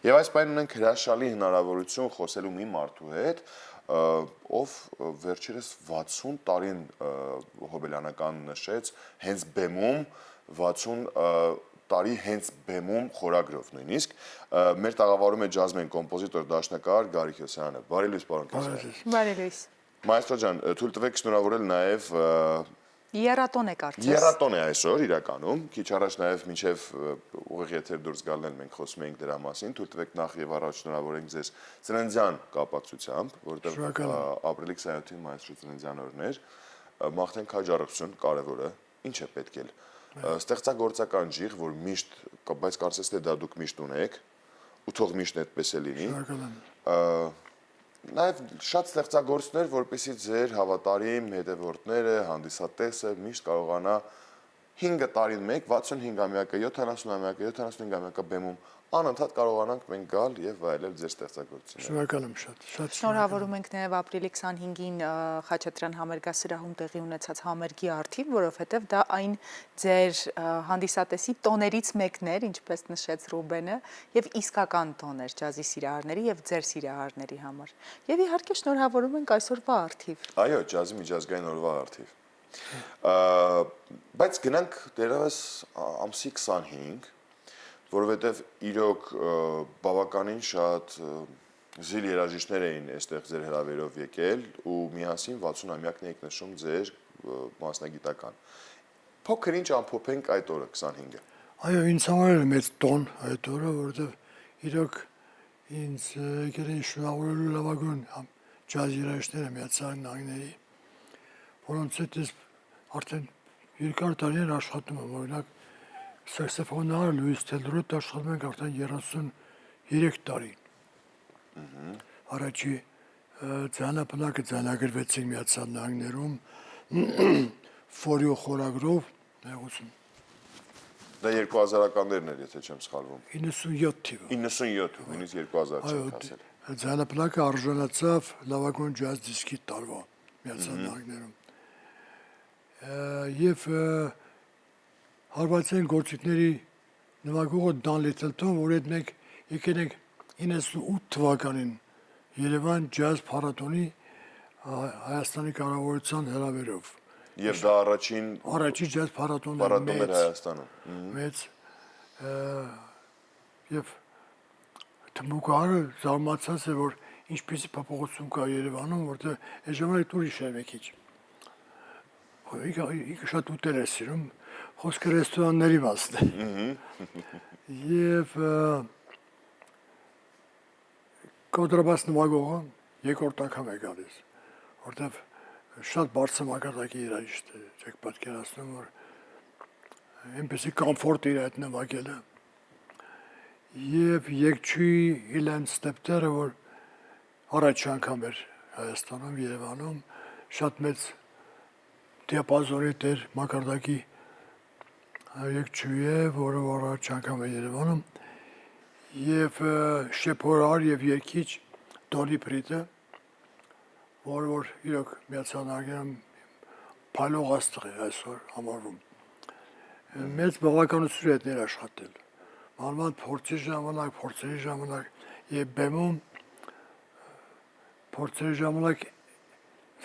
Եվ այս պայն ունենք հրաշալի հնարավորություն խոսելու մի մարդու հետ, ով վերջերս 60 տարին հոբելյանական նշեց հենց բեմում 60 տարի հենց բեմում խորագրով նույնիսկ մեր տաղավարում է ջազմեն կոմպոզիտոր դաշնակահար Գարիկ Հյոսյանը։ Բարի լույս, պարոն Հյոսյան։ Բարի լույս։ Մայստրո ջան, թույլ տվեք շնորհավորել նաև Եռատոն է կարծես։ Եռատոն է այսօր իրականում, քիչ առաջ նաև մինչև ուղիղ եթեր դուրս գալն էլ մենք խոսում էինք դրա մասին, թույլ տվեք նախ եւ առաջ շնորհավորենք ձեզ ծննդյան կապակցությամբ, որովհետեւ ապրիլի 27-ին Մայստրո ծննդյան օրն էր, մաղթենք հաջողություն, կարևորը, ինչ է պետք էլ ստեղծագործական ջիղ, որ միշտ, բայց կարծես թե դա դուք միշտ ունեք, ու թող միշտ այդպես է լինի։ Նաև շատ ստեղծագործներ, որպեսզի ձեր հավատարիմ հետևորդները, հանդիսատեսը միշտ կարողանա 5 տարին մեկ, 65-ամյակը, 70-ամյակը, 75-ամյակը բեմում անընդհատ կարողանանք մենք գալ եւ վայելել ձեր ստեղծագործությունները։ Շնորհակալ եմ շատ։ Շնորհավորում ենք նաև ապրիլի 25-ին Խաչատրյան համերգասրահում տեղի ունեցած համերգի արդիվ, որովհետև դա այն ձեր հանդիսատեսի տոներից մեկն էր, ինչպես նշեց Ռուբենը, եւ իսկական տոն էր ջազի սիրահարների եւ ձեր սիրահարների համար։ Եվ իհարկե շնորհավորում ենք այսօրվա արդիվ։ Այո, ջազի միջազգային օրվա արդիվ։ Բայց գնանք դերևս ամսի 25, որովհետև իրոք բավականին շատ զիլ երաժիշտներ էին այստեղ ձեր հրավերով եկել ու միասին 60-ամյակն եք նշում ձեր մասնագիտական։ Փոքր ինչ ամփոփենք այդ օրը 25-ը։ Այո, ինձ համար է մեծ տոն այդ օրը, որովհետև իրոք ինձ եկել են շնորհավորելու լավագույն ջազ երաժիշտները Միացյալ Նահանգների, որոնց հետ ես արդեն երկար տարիներ աշխատում եմ, օրինակ սաքսոֆոնահար Լուիս Թելրոտ աշխատում ենք արդեն 33 տարի։ Առաջի ձայնապնակը ձայնագրվեցին Միացյալ Նահանգներում ֆորիո խորագրով, նեղություն։ Դա 2000-ականներն էր, եթե չեմ սխալվում։ 97 թիվը։ 97, նույնիսկ 2000 չեմ հասել։ Ձայնապնակը արժանացավ լավագույն ջազ դիսկի տարվա Միացյալ Նահանգներում։ Եվ հարվածային գործիքների նվագողը Դան Լիթլթոն, որ հետ մենք եկել ենք 98 թվականին Երևան ջազ փառատոնի Հայաստանի կառավարության հրավերով։ Եվ դա առաջին ջազ փառատոնն էր Հայաստանում։ Մեծ եւ թմբուկարը զարմացած է, որ ինչպեսի փոփոխություն կա Երևանում, որտեղ այս ժամանակ ուրիշ է մի քիչ։ Ինքը շատ ուտել է սիրում, խոսքը ռեստորանների մասն է։ Եվ կոնտրաբաս նվագողը երկրորդ անգամ է գալիս, որտեղ շատ բարձր մակարդակի երաժիշտ է, չեք պատկերացնում, որ այնպեսի կոմֆորտ իր այդ նվագելը։ Եվ եկչուի Իլեն Ստեպտերը, որ առաջ անգամ էր Հայաստանում, Երևանում, շատ մեծ դիապազոնի տեր մակարդակի եկչուի է, որը առաջ անգամ է Երևանում, եւ շեփորար եւ երկիչ Դոնի Պրիտը, որ իրոք Միացյալ Նահանգներում փայլող աստղ է այսօր համարվում։ Մեծ բավականություն է դեր աշխատել։ Մանավանդ փորձերի ժամանակ եւ բեմում փորձերի ժամանակ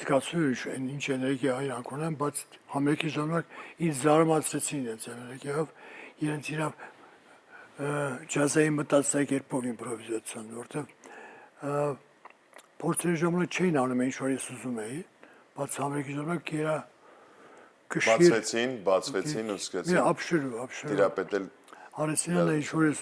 զգացում ինչ էներգիա իրանք ունեն, բայց համերգի ժամանակ ինձ զարմացրեցին իրենց էներգիայով, իրենց իրավ ջազային մտածելակերպով իմպրովիզացիան, որտեղ փորձերի ժամանակ չէին անում ինչ որ ես ուզում էի, բայց համերգի ժամանակ իրա բացվեցին ու սկսեցին տիրապետել արեցին ինչ որ ես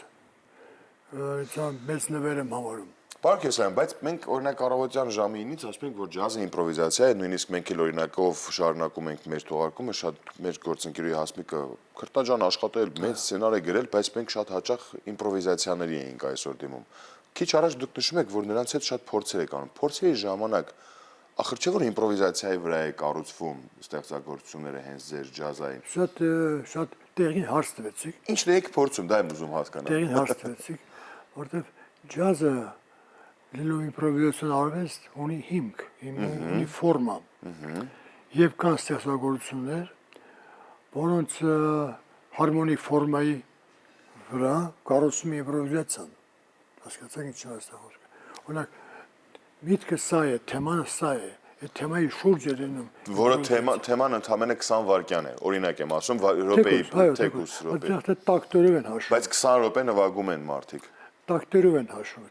մեծ նվեր եմ համարում։ Պարոն Հյոսյան, բայց մենք օրինակ առավոտյան ժամը 9-ից ասում ենք, որ ջազը իմպրովիզացիա է, նույնիսկ մենք էլ օրինակով շարունակում ենք մեր թողարկումը, շատ մեր գործընկերուհի Հասմիկը Քրտաջան աշխատել, մեծ սցենար է գրել, բայց մենք շատ հաճախ իմպրովիզացիաների էինք այսօր դիմում։ Քիչ առաջ դուք նշում եք, որ նրանց հետ շատ փորձեր եք անում։ Փորձերի ժամանակ ախր չէ որ իմպրովիզացիայի վրա է կառուցվում ստեղծագործությունները հենց ձեր ջազային։ Շատ տեղին հարց տվեցիք։ Ինչն եք փորձում, դա եմ ուզում հասկանալ։ Տեղին հարց տվեցիք, որտեղ ջազը Լինում իմպրովիզացիոն արվեստ ունի հիմք, ունի ֆորմա, եւ կան ստեղծագործություններ, որոնց հարմոնիկ ֆորմայի վրա կառուցում է իմպրովիզացիան։ Հասկացաք ինչ եմ ասում։ Օրինակ միտքը սա է, թեման սա է։ Այդ թեմայի շուրջ է լինում։ Որը թեման ընդամենը 20 վայրկյան է։ Օրինակ եմ ասում, րոպեի թեկուս րոպե։ Այդտեղ տակտերով են հաշվում։ Բայց 20 րոպե նվագում են մարդիկ։ Տակտերով են հաշվում։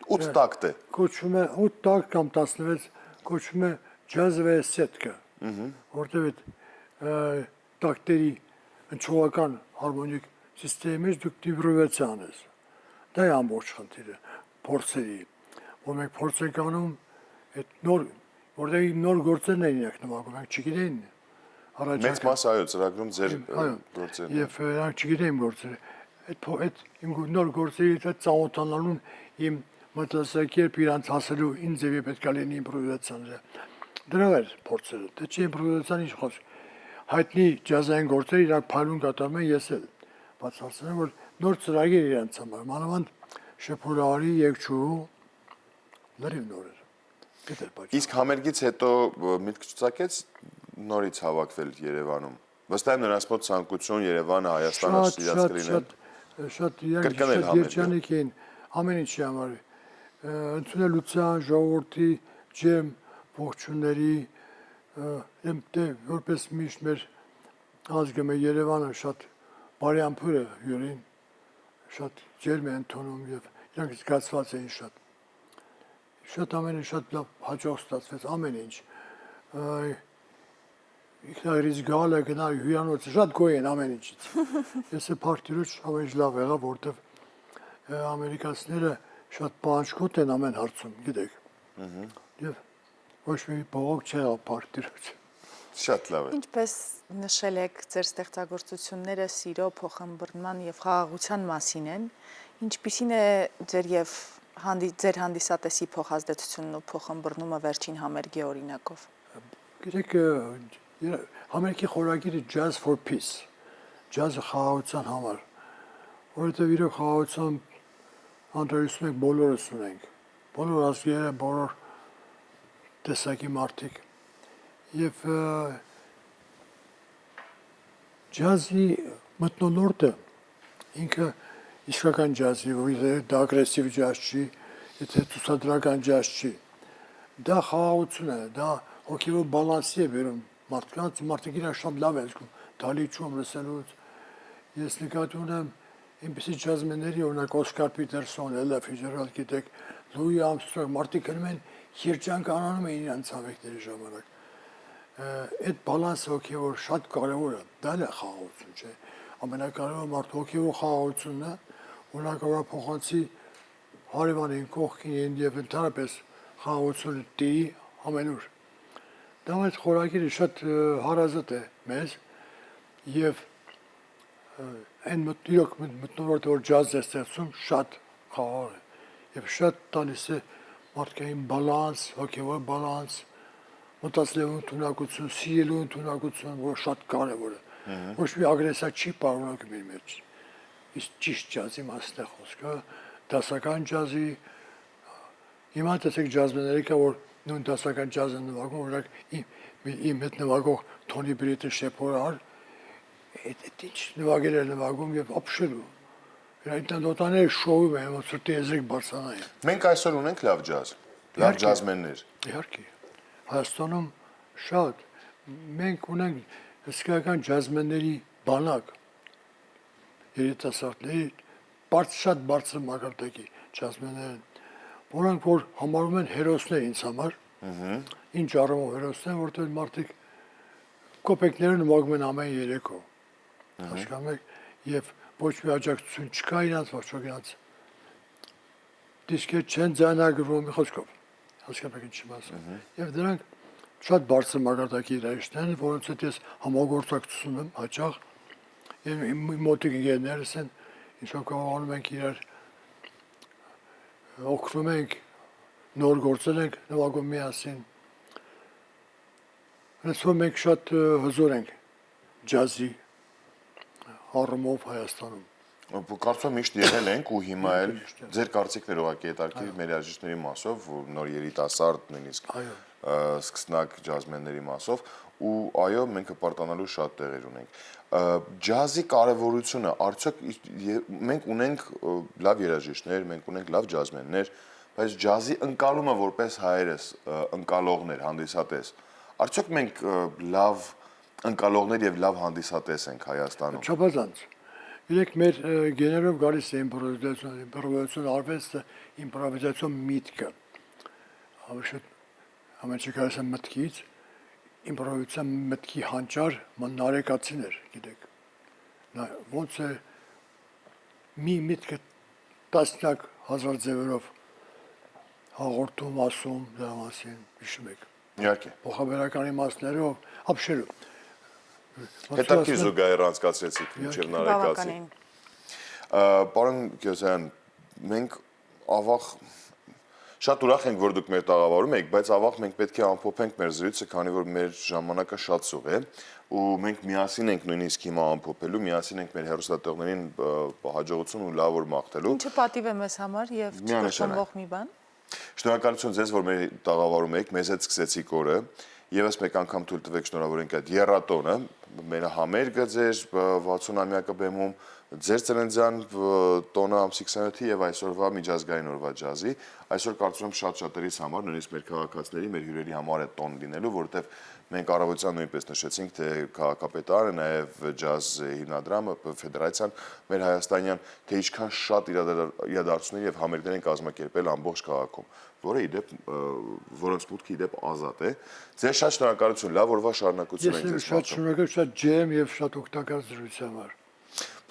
8 տակտ է։ Կոչվում է 8 տակ կամ 16 կոչվում է ջազվե սետկա։ Որտեղ այդ տակտերի ընչողական հարմոնիկ սիստեմից դուք դիվրովացիա անես։ Դա է ամբողջ խնդիրը փորձերի։ Որ մենք փորձ ենք անում այդ նոր, որտեղ նոր գործերն են իրենք նվագում, մենք չգիտեն։ Մեծ մասը այո, ծրագրում ձեր գործերն են։ Եվ նրանք չգիտեն գործերը։ Այդ իմ նոր գործերի հետ ծանոթանալուն իմ մտածելակերպ իրանց հասելու ինձ եւ պետք է լինի իմպրովիզացիաները։ Դրա էր փորձերը։ Դա չի իմպրովիզացիան ինչ խոսք։ Հայտնի ջազային գործեր իրանք փայլուն կատարում են ես էլ բացարձակում որ նոր ծրագիր իրանց համար մանավանդ շփորարի երկչու լրիվ նոր էր։ Գիտեր բայց Իսկ համերգից հետո միտք ցուցակեց նորից հավաքվել Երևանում։ Վստահ եմ նրանց մոտ ցանկություն Երևանը Հայաստանը սիրած կլինել։ Շատ երջանիկ էին ամեն ինչի համար ընդունելության ժողովրդի ջերմ ողջունների որպես միշտ մեր ազգը մեր Երևանը շատ բարյամփուր է յուրին շատ ջերմ է ընդունում եւ իրանք զգացված էին շատ ամենը շատ լավ հաջող ստացվեց ամեն ինչ ինքնայրից գալը գնալ հյուրանոցը շատ գոյ են ամեն ինչից ես է փարտիրուց ամեն ինչ լավ եղավ որտեվ ամերիկացիները շատ պահանջկոտ են ամեն հարցում գիտեք եւ ոչ մի բողոք չեղավ փարտիրուց Շատ լավ է Ինչպես նշել եք ձեր ստեղծագործությունները սիրո, փոխհմբռնման եւ խաղաղության մասին են ինչպիսին է ձեր եւ ձեր հանդիսատեսի փոխազդեցությունն ու փոխհմբռնումը վերջին համերգի օրինակով Գիտեք համերգի խորագիրը Jazz for Peace ջազը խաղաղության համար որովհետեւ իրոք խաղաղության անդրադառնում ենք բոլորս ունենք բոլոր ազգերը բոլոր տեսակի մարդիկ եւ ջազի մթնոլորտը ինքը իսկական ջազի դա ագրեսիվ ջազ չի եթե ցուցադրական ջազ չի դա խաղաղություն է դա հոգեվոր բալանսի է բերում մարդկանց մարդիկ իրար շատ լավ են զգում դալիճում լսելուց ես նկատի ունեմ այնպեսի ջազմենների օրինակ Օսկար Պիտերսոն, Էլա Ֆիցջերալդ գիտեք, Լուի Արմսթրոնգ, մարդիկ գնում են երջանք անանում են իրենց համերգների ժամանակ։ Այդ բալանսը հոգևոր շատ կարևոր է, դա էլ է խաղաղություն, չէ։ Ամենակարևորը մարդու հոգևոր խաղաղությունն է, օրինակ փոխանցի հարևանին կողքին եւ ընդհանրապես խաղաղությունը տի ամենուր։ Դա այդ խորագիրը շատ հարազատ է մեզ եւ այն մտնոլորտը որ ջազ է ստեղծում շատ խաղաղ է եւ շատ տալիս է մարդկային բալանս, հոգեվոր բալանս, մտածելու ընդունակություն, սիրելու ընդունակություն, որ շատ կարևոր է։ Ոչ մի ագրեսիա չի պարունակում իր մեջ։ Իսկ ճիշտ ջազի մասն է խոսքը, դասական ջազի հիմա տեսեք ջազմերները կա որ նույն դասական ջազը նվագում, օրինակ իմ հետ նվագող Թոնի Բրիտը շեփորար այդ ինչ նվագել է նվագում եւ ապշելու Այդ նոտաները շոում են, ոնց որ տեզրիկ բարձրանային։ Մենք այսօր ունենք լավ ջազ, լավ ջազմեններ։ Իհարկե։ Հայաստանում շատ մենք ունենք հսկայական ջազմենների բանակ երիտասարդների շատ բարձր մակարդակի ջազմեններ են, որոնք որ համարվում են հերոսներ ինձ համար։ Ինչ առումով հերոսներ, որտեղ մարդիկ կոպեկները նվագում են ամեն երեկո։ Հասկանում եք, եւ ոչ մի աջակցություն չկա իրանց ոչ ոք դիսկեր չեն ձայնագրվում խոսքով հասկանում եք ինչ եմ ասում եւ դրանք շատ բարձր մակարդակի երաժիշտներ են որոնց հետ ես համագործակցություն եմ հաճախ եւ մոտիկ ընկերներս են ինչով կարողանում ենք իրար օգնում ենք նոր գործեր ենք նվագում միասին այսօր մենք շատ հզոր ենք ջազի առումով Հայաստանում Կարծում եմ միշտ եղել ենք ու հիմա էլ ձեր կարծիքներ ուղղակի հետաքրքիր մեր երաժիշտների մասով, նոր երիտասարդ նույնիսկ սկսնակ ջազմենների մասով ու այո մենք հպարտանալու շատ տեղեր ունենք։ ջազի կարևորությունը արդյոք մենք ունենք լավ երաժիշտներ, մենք ունենք լավ ջազմեններ, բայց ջազի ընկալումը որպես հայերս ընկալողներ, հանդիսատես, արդյոք մենք լավ ընկալողներ եւ լավ հանդիսատես ենք Հայաստանում։ Չափազանց։ Իրենք մեր գեներով գալիս է իմպրովիզացիոն արվեստը, իմպրովիզացիոն միտքը։ Ամենաշքարասան մտքից իմպրովիզացիոն մտքի հանճար մանարեկացիներ, գիտեք։ Ոնց է մի միտքը տասնյակ հազար ձևերով հաղորդում, ասում դրա մասին, հիշում եք։ Իհարկե։ Փոխաբերական իմաստներով, ապշելու։ Հետաքրքիր զուգահեռ անցկացրեցիք մինչև նարեկացի։ Պարոն Գյոսյան, մենք ավաղ շատ ուրախ ենք, որ դուք մեր տաղավարում եք, բայց ավաղ մենք պետք է ամփոփենք մեր զրույցը, քանի որ մեր ժամանակը շատ սուղ է, ու մենք միասին ենք նույնիսկ հիմա ամփոփելու, միասին ենք մեր հեռուստատեղներին հաջողություն ու լավ օր մաղթելու։ Ինչը պատիվ է մեզ համար եւ չկրկնվող մի բան։ Շնորհակալություն ձեզ, որ մեր տաղավարում եք, մեզ հետ սկսեցիք օրը, եւս մեկ անգամ թույլ տվեք շնորհավորենք այդ եռատոնը, մեր համերգը ձեր 60-ամյակը բեմում, ձեր ծննդյան տոնը ամսի 27-ի եւ այսօրվա միջազգային օրվա ջազի, այսօր կարծում եմ շատ-շատերիս համար, նույնիսկ մեր քաղաքացիների, մեր հյուրերի համար է տոն լինելու, որովհետեւ մենք առավոտյան նույնպես նշեցինք, թե քաղաքապետարանը, նաեւ ջազ հիմնադրամը, ֆեդերացիան մեր հայաստանյան, թե ինչքան շատ իրադարձություններ եւ համերգներ են կազմակերպել ամբողջ քաղաքում, որը իդեպ որոնց մուտքը իդեպ ազատ է։ Ձեզ շատ շնորհակալություն, լավ օրվա շարունակություն ենք ձեզ շատ շնորհակալ, շատ ջերմ եւ շատ օգտակար զրույցի համար։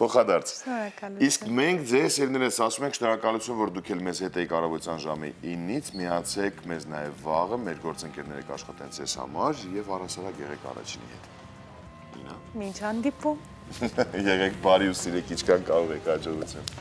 Փոխադարձ։ Շնորհակալություն։ Իսկ մենք ձեզ երներս ասում ենք շնորհակալություն, որ դուք էլ մեզ հետ եք առավոտյան ժամի 9-ից, միացեք մեզ նաև վաղը, մեր գործընկերները կաշխատեն ձեզ համար եւ առասարակ եղեք առաջինի հետ։ Նինա։ Մինչ հանդիպում։ Եղեք բարի ու սիրեք ինչքան կարող եք, հաջողություն։